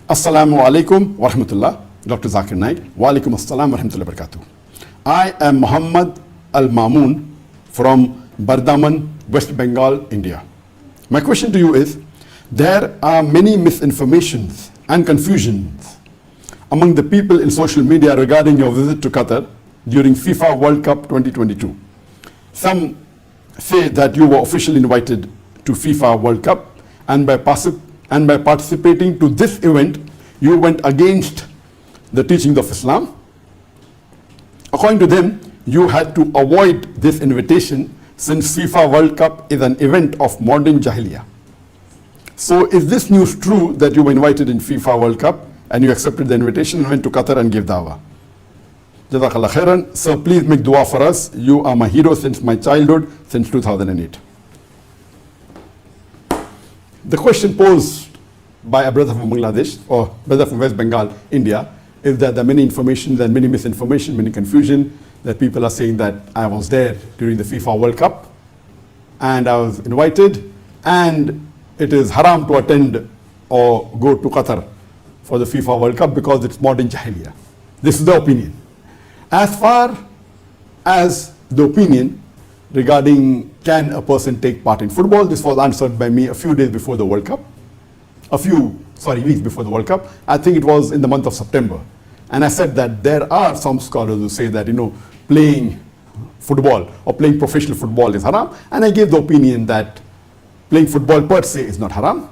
Assalamu alaikum wa rahmatullah. Dr. Zakir Naik. Wa alaikum assalam wa rahmatullahi wa barakatuh. I am Muhammad Al-Mamoon from Bardhaman, West Bengal, India. My question to you is, there are many misinformations and confusions among the people in social media regarding your visit to Qatar during FIFA World Cup 2022. Some say that you were officially invited to FIFA World Cup, and by participating to this event, you went against the teachings of Islam. According to them, you had to avoid this invitation since FIFA World Cup is an event of modern Jahiliyyah. So is this news true that you were invited in FIFA World Cup and you accepted the invitation and went to Qatar and gave dawah? JAZAKALLAH khairan. Sir, please make dua for us. You are my hero since my childhood, since 2008. The question posed by a brother from Bangladesh or brother from West Bengal, India, is that there are many information and many misinformation, many confusion, that people are saying that I was there during the FIFA World Cup and I was invited and it is haram to attend or go to Qatar for the FIFA World Cup because it's modern Jahiliyyah. This is the opinion. As far as the opinion regarding can a person take part in football, this was answered by me a few days before the World Cup. Weeks before the World Cup. I think it was in the month of September. And I said that there are some scholars who say that, playing football or playing professional football is haram. And I gave the opinion that playing football per se is not haram.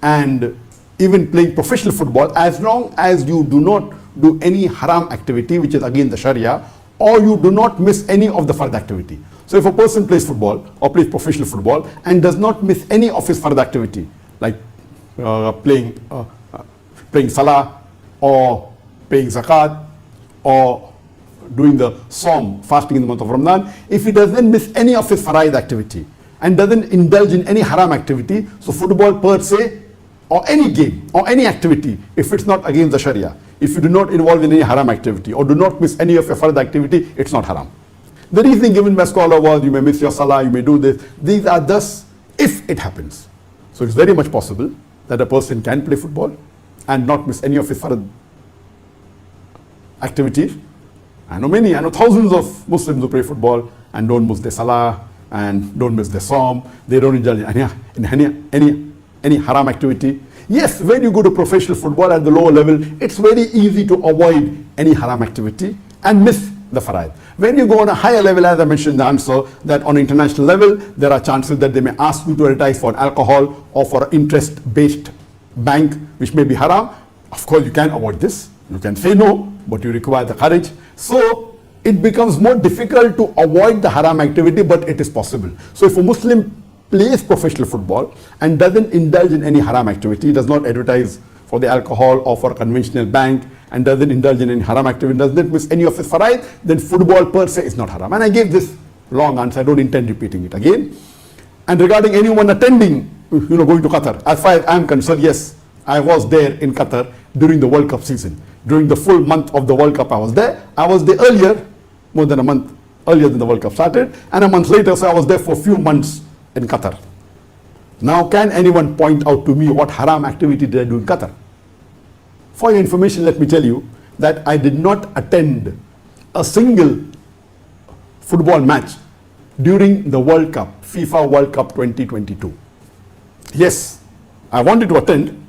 And even playing professional football, as long as you do not do any haram activity, which is against the Sharia, or you do not miss any of the fard activity. So if a person plays football or plays professional football and does not miss any of his fard activity, like playing salah or paying zakat or doing the Sawm, fasting in the month of Ramadan, if he doesn't miss any of his faraid activity and doesn't indulge in any haram activity, so football per se or any game or any activity, if it's not against the Sharia, if you do not involve in any haram activity or do not miss any of your fard activity, it's not haram. The reasoning given by scholar was, you may miss your salah, you may do this. These are thus if it happens. So it's very much possible that a person can play football and not miss any of his fard activities. I know thousands of Muslims who play football and don't miss their salah and don't miss their Sawm. They don't indulge in any haram activity. Yes, when you go to professional football at the lower level, it's very easy to avoid any haram activity and miss the faraid. When you go on a higher level, as I mentioned in the answer, that on international level, there are chances that they may ask you to advertise for alcohol or for an interest-based bank, which may be haram. Of course, you can avoid this. You can say no, but you require the courage. So it becomes more difficult to avoid the haram activity, but it is possible. So if a Muslim plays professional football and doesn't indulge in any haram activity, does not advertise for the alcohol or for a conventional bank, and doesn't indulge in any haram activity, doesn't miss any of his faraid, then football per se is not haram. And I gave this long answer. I don't intend repeating it again. And regarding anyone attending, going to Qatar, as far as I'm concerned, yes, I was there in Qatar during the World Cup season. During the full month of the World Cup, I was there. I was there earlier, more than a month earlier than the World Cup started, and a month later, so I was there for a few months in Qatar. Now, can anyone point out to me what haram activity did I do in Qatar? For your information, let me tell you that I did not attend a single football match during the World Cup, FIFA World Cup 2022. Yes, I wanted to attend,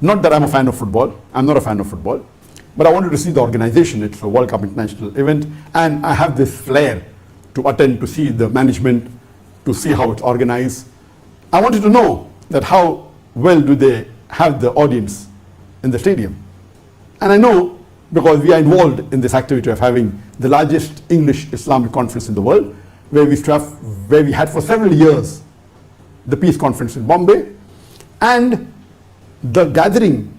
not that I'm a fan of football, I'm not a fan of football, but I wanted to see the organization. It's a World Cup international event, and I have this flair to attend, to see the management, to see how it's organized. I wanted to know that how well do they have the audience in the stadium. And I know, because we are involved in this activity of having the largest English Islamic conference in the world, where we had for several years the Peace Conference in Bombay, and the gathering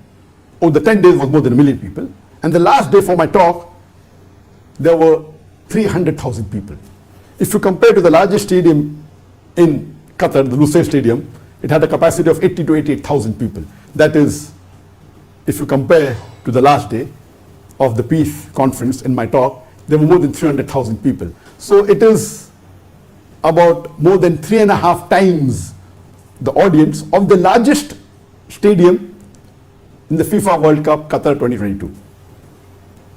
over the 10 days was more than 1 million people. And the last day for my talk, there were 300,000 people. If you compare to the largest stadium in Qatar, the Lusail Stadium, it had a capacity of 80 to 88,000 people. That is, if you compare to the last day of the Peace Conference in my talk, there were more than 300,000 people. So it is about more than 3.5 times the audience of the largest stadium in the FIFA World Cup Qatar 2022.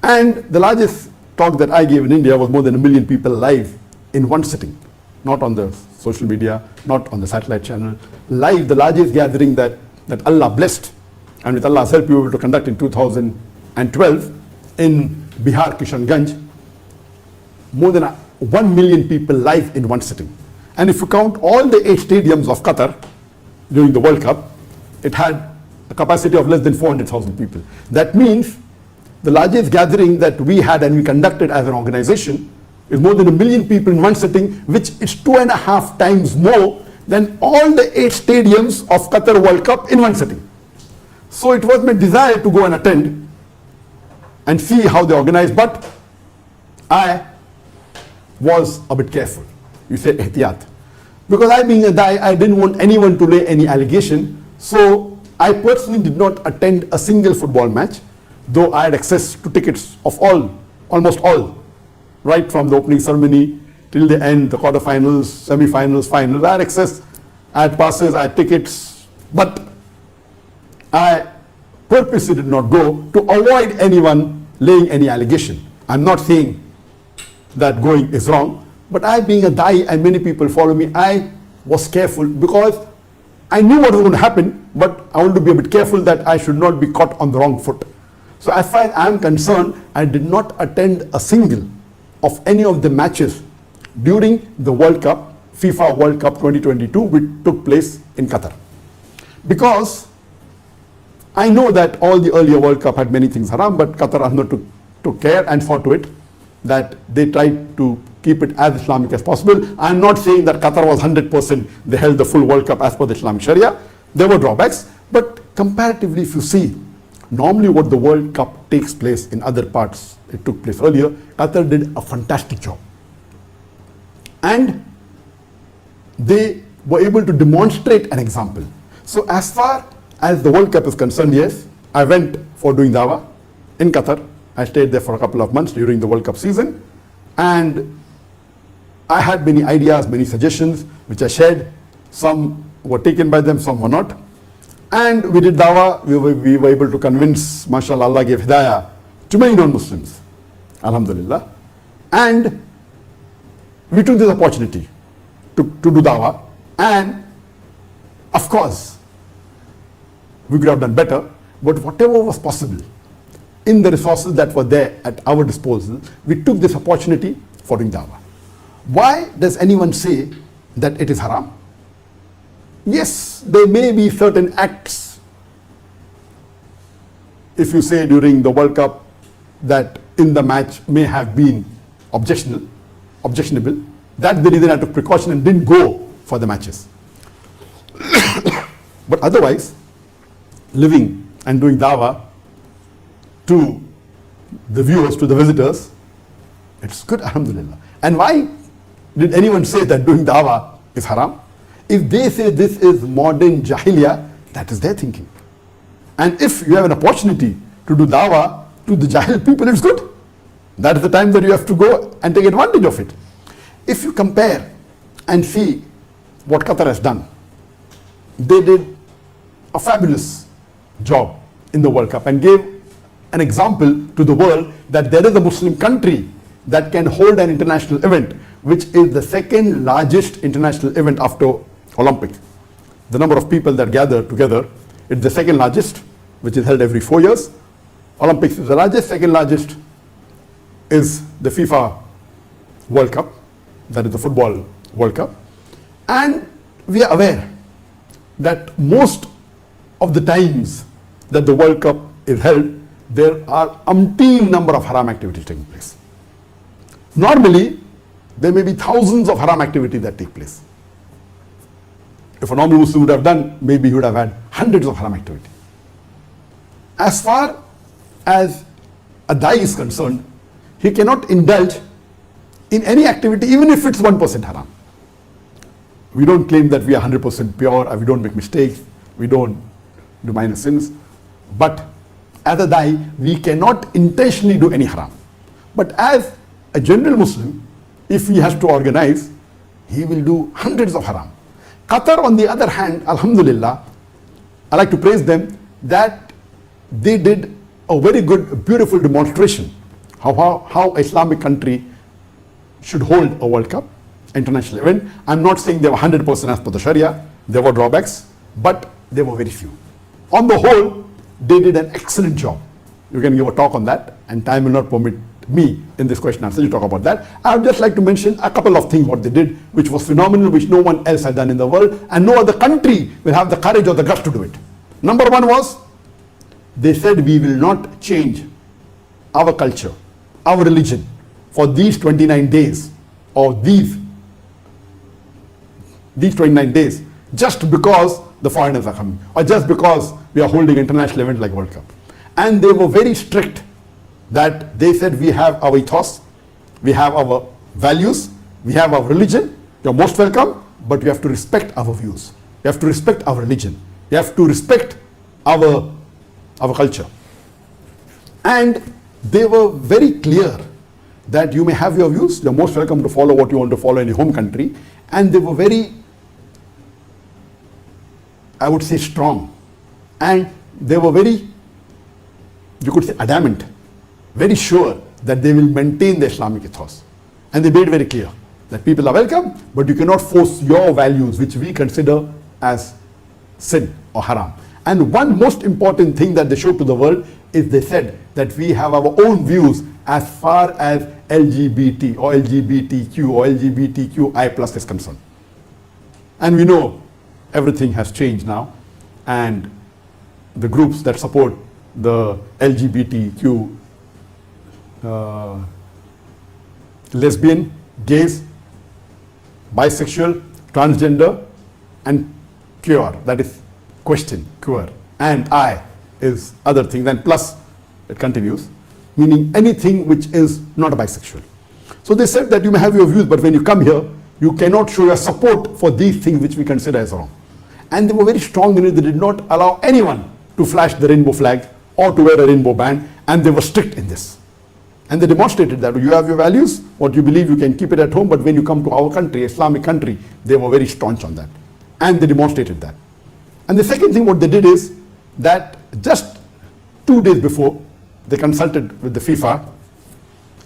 And the largest talk that I gave in India was more than 1 million people live in one sitting, not on the social media, not on the satellite channel, live, the largest gathering that Allah blessed, and with Allah's help we were able to conduct in 2012 in Bihar, Kishanganj, more than 1 million people live in one sitting. And if you count all the 8 stadiums of Qatar during the World Cup, it had a capacity of less than 400,000 people. That means the largest gathering that we had and we conducted as an organization is more than 1 million people in one sitting, which is 2.5 times more than all the 8 stadiums of Qatar World Cup in one sitting. So it was my desire to go and attend and see how they organize, but I was a bit careful. You say ihtiyat. Because I being a guy, I didn't want anyone to lay any allegation, so I personally did not attend a single football match, though I had access to tickets of almost all, right from the opening ceremony till the end, the quarterfinals, semi-finals, finals. I had access, I had passes, I had tickets, but I purposely did not go to avoid anyone laying any allegation. I'm not saying that going is wrong, but I being a Dai and many people follow me, I was careful because I knew what was going to happen, but I wanted to be a bit careful that I should not be caught on the wrong foot. So as far as I am concerned, I did not attend a single of any of the matches during the World Cup, FIFA World Cup 2022, which took place in Qatar. Because I know that all the earlier World Cup had many things haram, but Qatar has not took care and fought to it, that they tried to keep it as Islamic as possible. I'm not saying that Qatar was 100%, they held the full World Cup as per the Islamic Sharia. There were drawbacks, but comparatively if you see, normally what the World Cup takes place in other parts, it took place earlier, Qatar did a fantastic job. And they were able to demonstrate an example. So as far as the World Cup is concerned, yes, I went for doing dawah in Qatar. I stayed there for a couple of months during the World Cup season, and I had many ideas, many suggestions, which I shared. Some were taken by them, some were not. And we did dawah. We were able to convince, mashallah, Allah gave hidayah to many non-Muslims, alhamdulillah. And we took this opportunity to do dawah. And of course, we could have done better, but whatever was possible, in the resources that were there at our disposal, we took this opportunity for doing dawah. Why does anyone say that it is haram? Yes, there may be certain acts, if you say during the World Cup that in the match may have been objectionable. That's the reason I took precaution and didn't go for the matches. But otherwise, living and doing dawah to the viewers, to the visitors, it's good, alhamdulillah. And why did anyone say that doing dawah is haram? If they say this is modern jahiliyyah, that is their thinking. And if you have an opportunity to do dawah to the jahil people, it's good. That is the time that you have to go and take advantage of it. If you compare and see what Qatar has done, they did a fabulous job in the World Cup and gave an example to the world that there is a Muslim country that can hold an international event, which is the second largest international event after Olympic. The number of people that gather together, it's the second largest, which is held every 4 years. Olympics is the largest, second largest is the FIFA World Cup, that is the football World Cup. And we are aware that most of the times that the World Cup is held, there are umpteen number of haram activities taking place. Normally, there may be thousands of haram activities that take place. If a normal Muslim would have done, maybe he would have had hundreds of haram activities. As far as a Dai is concerned, he cannot indulge in any activity, even if it's 1% haram. We don't claim that we are 100% pure, we don't make mistakes, we don't do minor sins. But as a Dai, we cannot intentionally do any haram. But as a general Muslim, if he has to organize, he will do hundreds of haram. Qatar, on the other hand, alhamdulillah, I like to praise them, that they did a very good, beautiful demonstration how Islamic country should hold a World Cup, international event. I'm not saying they were 100% as per the Sharia. There were drawbacks, but they were very few. On the whole, they did an excellent job. You can give a talk on that, and time will not permit me in this question answer to talk about that. I would just like to mention a couple of things what they did, which was phenomenal, which no one else had done in the world, and no other country will have the courage or the guts to do it. Number one was, they said we will not change our culture, our religion for these 29 days or these 29 days just because the foreigners are coming or just because we are holding international event like World Cup. And they were very strict that they said we have our ethos, we have our values, we have our religion, you're most welcome, but you have to respect our views. You have to respect our religion. You have to respect our culture. And they were very clear that you may have your views, you're most welcome to follow what you want to follow in your home country. And they were very, I would say, strong. And they were very, you could say, adamant, very sure that they will maintain the Islamic ethos. And they made very clear that people are welcome, but you cannot force your values, which we consider as sin or haram. And one most important thing that they showed to the world is they said that we have our own views as far as LGBT or LGBTQ or LGBTQI plus is concerned. And we know everything has changed now, and the groups that support the LGBTQ, lesbian, gays, bisexual, transgender, and queer, that is question, queer, and I is other things, and plus it continues, meaning anything which is not a bisexual. So they said that you may have your views, but when you come here, you cannot show your support for these things which we consider as wrong. And they were very strong in it. They did not allow anyone to flash the rainbow flag or to wear a rainbow band, and they were strict in this. And they demonstrated that you have your values, what you believe you can keep it at home, but when you come to our country, Islamic country, they were very staunch on that. And they demonstrated that. And the second thing what they did is that just 2 days before, they consulted with the FIFA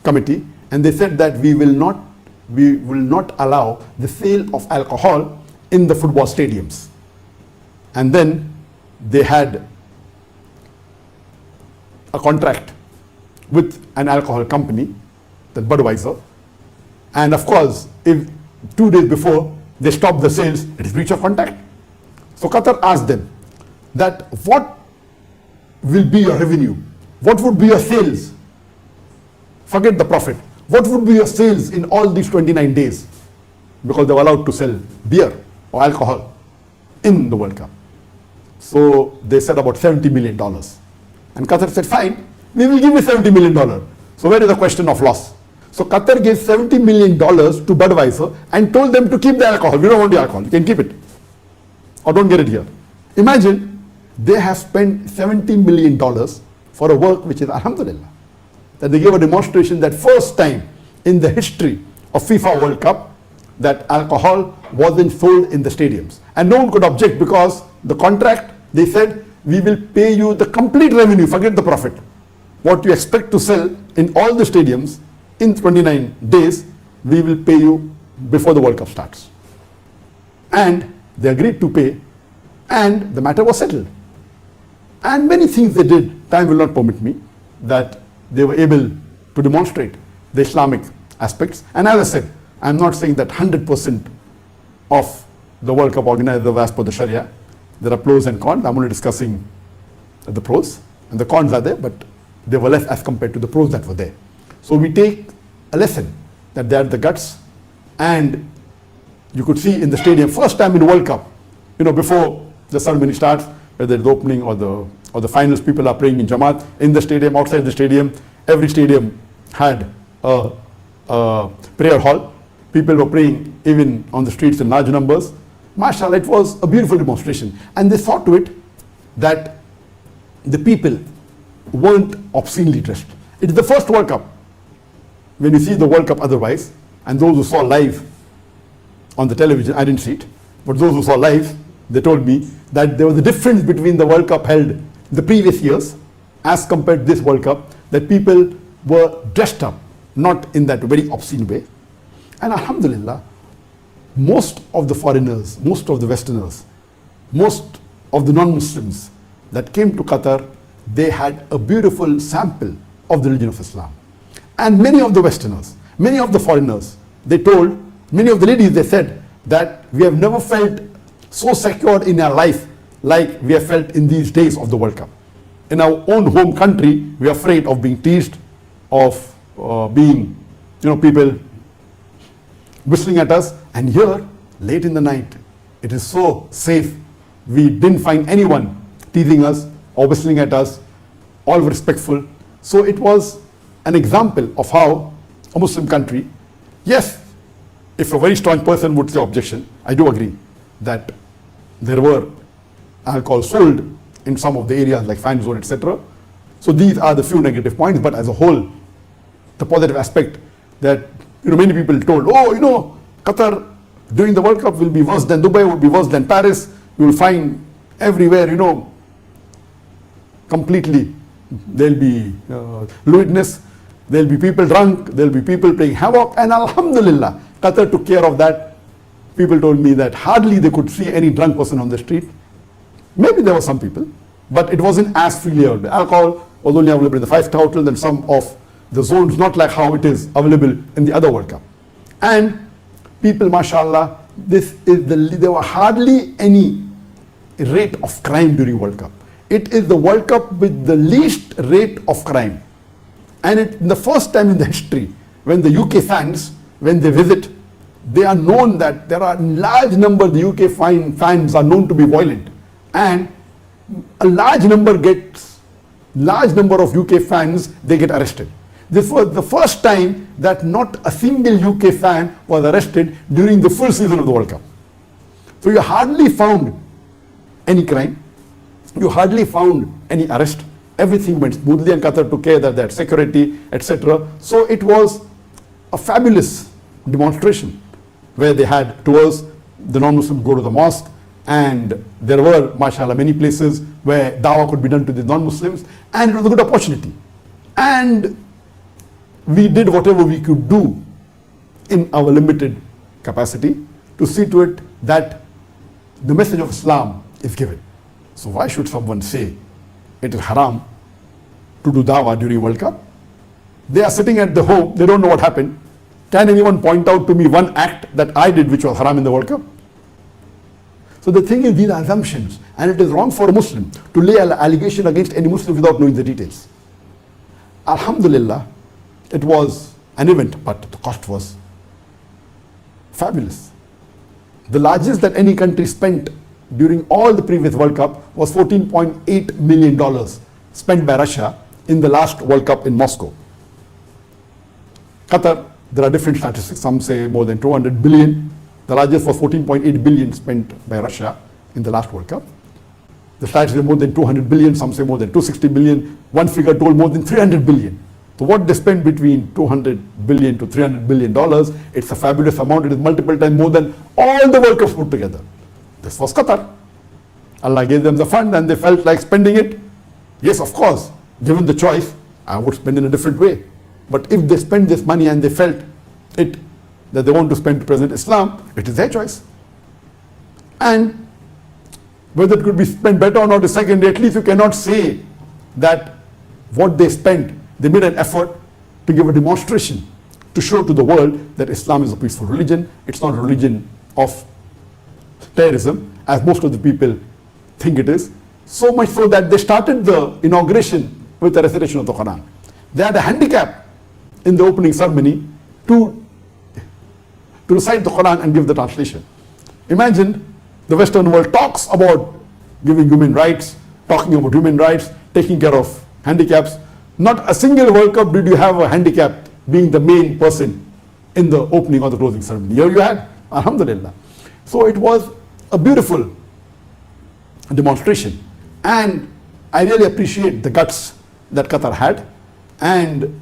committee, and they said that we will not allow the sale of alcohol in the football stadiums. And then they had a contract with an alcohol company, the Budweiser, and of course, if 2 days before they stopped the sales, it is breach of contract. So Qatar asked them that what will be your revenue? What would be your sales? Forget the profit. What would be your sales in all these 29 days? Because they were allowed to sell beer or alcohol in the World Cup. So they said about $70 million. And Qatar said, fine, we will give you $70 million. So where is the question of loss? So Qatar gave $70 million to Budweiser and told them to keep the alcohol. We don't want the alcohol, you can keep it. Or don't get it here. Imagine they have spent $70 million for a work which is, alhamdulillah, that they gave a demonstration that first time in the history of FIFA World Cup that alcohol wasn't sold in the stadiums. And no one could object because the contract, they said, we will pay you the complete revenue, forget the profit. What you expect to sell in all the stadiums in 29 days, we will pay you before the World Cup starts. And they agreed to pay, and the matter was settled. And many things they did, time will not permit me, that they were able to demonstrate the Islamic aspects. And as I said, I'm not saying that 100% of the World Cup organized as per the Sharia. There are pros and cons. I'm only discussing the pros, and the cons are there, but they were less as compared to the pros that were there. So we take a lesson that they had the guts, and you could see in the stadium, first time in World Cup, before the ceremony starts, whether it's the opening or the finals, people are praying in Jamaat, in the stadium, outside the stadium. Every stadium had a prayer hall. People were praying even on the streets in large numbers. MashaAllah, it was a beautiful demonstration. And they saw to it that the people weren't obscenely dressed. It's the first World Cup. When you see the World Cup otherwise, and those who saw live on the television, I didn't see it, but those who saw live, they told me that there was a difference between the World Cup held the previous years as compared to this World Cup, that people were dressed up, not in that very obscene way. And alhamdulillah, most of the foreigners, most of the Westerners, most of the non-Muslims that came to Qatar, they had a beautiful sample of the religion of Islam. And many of the Westerners, many of the foreigners, they told, many of the ladies, they said that we have never felt so secure in our life like we have felt in these days of the World Cup. In our own home country, we are afraid of being teased, of being, people whistling at us. And here, late in the night, it is so safe. We didn't find anyone teasing us or whistling at us, all were respectful. So it was an example of how a Muslim country, yes, if a very strong person would say objection, I do agree that there were alcohol sold in some of the areas like fan zone, etc. So these are the few negative points, but as a whole, the positive aspect that many people told, Qatar during the World Cup will be worse than Dubai, will be worse than Paris. You will find everywhere, completely there'll be lewdness, there'll be people drunk, there'll be people playing havoc, and alhamdulillah, Qatar took care of that. People told me that hardly they could see any drunk person on the street. Maybe there were some people, but it wasn't as freely available. Alcohol was only available in the 5-star hotels and some of the zones, not like how it is available in the other World Cup. And people, mashallah, there were hardly any rate of crime during World Cup. It is the World Cup with the least rate of crime. And it's the first time in the history when the UK fans, when they visit, they are known that there are large number of the UK fans are known to be violent. And a large number of UK fans, they get arrested. This was the first time that not a single UK fan was arrested during the full season of the World Cup. So you hardly found any crime, you hardly found any arrest. Everything went smoothly and Qatar took care that they had security, etc. So it was a fabulous demonstration where they had tours, the non-Muslims go to the mosque, and there were, mashallah, many places where dawah could be done to the non-Muslims, and it was a good opportunity. And we did whatever we could do in our limited capacity to see to it that the message of Islam is given. So why should someone say it is haram to do dawah during World Cup? They are sitting at the home, they don't know what happened. Can anyone point out to me one act that I did which was haram in the World Cup? So the thing is, these are assumptions, and it is wrong for a Muslim to lay an allegation against any Muslim without knowing the details. Alhamdulillah, it was an event, but the cost was fabulous. The largest that any country spent during all the previous World Cup was $14.8 million spent by Russia in the last World Cup in Moscow. Qatar, there are different statistics. Some say more than 200 billion. The largest was 14.8 billion spent by Russia in the last World Cup. The stats say more than 200 billion, some say more than 260 billion. One figure told more than 300 billion. So what they spent between 200 billion to $300 billion, it's a fabulous amount. It is multiple times more than all the World Cups put together. This was Qatar. Allah gave them the fund and they felt like spending it. Yes, of course, given the choice, I would spend in a different way. But if they spend this money and they felt it, that they want to spend to present Islam, it is their choice. And whether it could be spent better or not is secondary. At least you cannot say that what they spent, they made an effort to give a demonstration to show to the world that Islam is a peaceful religion. It's not a religion of terrorism, as most of the people think it is. So much so that they started the inauguration with the recitation of the Quran. They had a handicap in the opening ceremony to recite the Quran and give the translation. Imagine the Western world talks about giving human rights, talking about human rights, taking care of handicaps. Not a single World Cup did you have a handicap being the main person in the opening or the closing ceremony. Here you had, alhamdulillah. So it was a beautiful demonstration. And I really appreciate the guts that Qatar had. And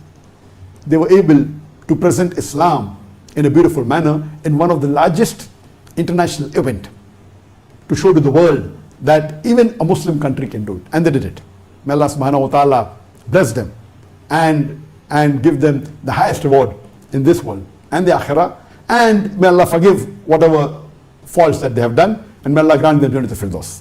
they were able to present Islam in a beautiful manner in one of the largest international events to show to the world that even a Muslim country can do it. And they did it. May Allah subhanahu wa ta'ala bless them and give them the highest reward in this world and the akhirah. And may Allah forgive whatever faults that they have done. And may Allah grant them Jannatul Firdaus.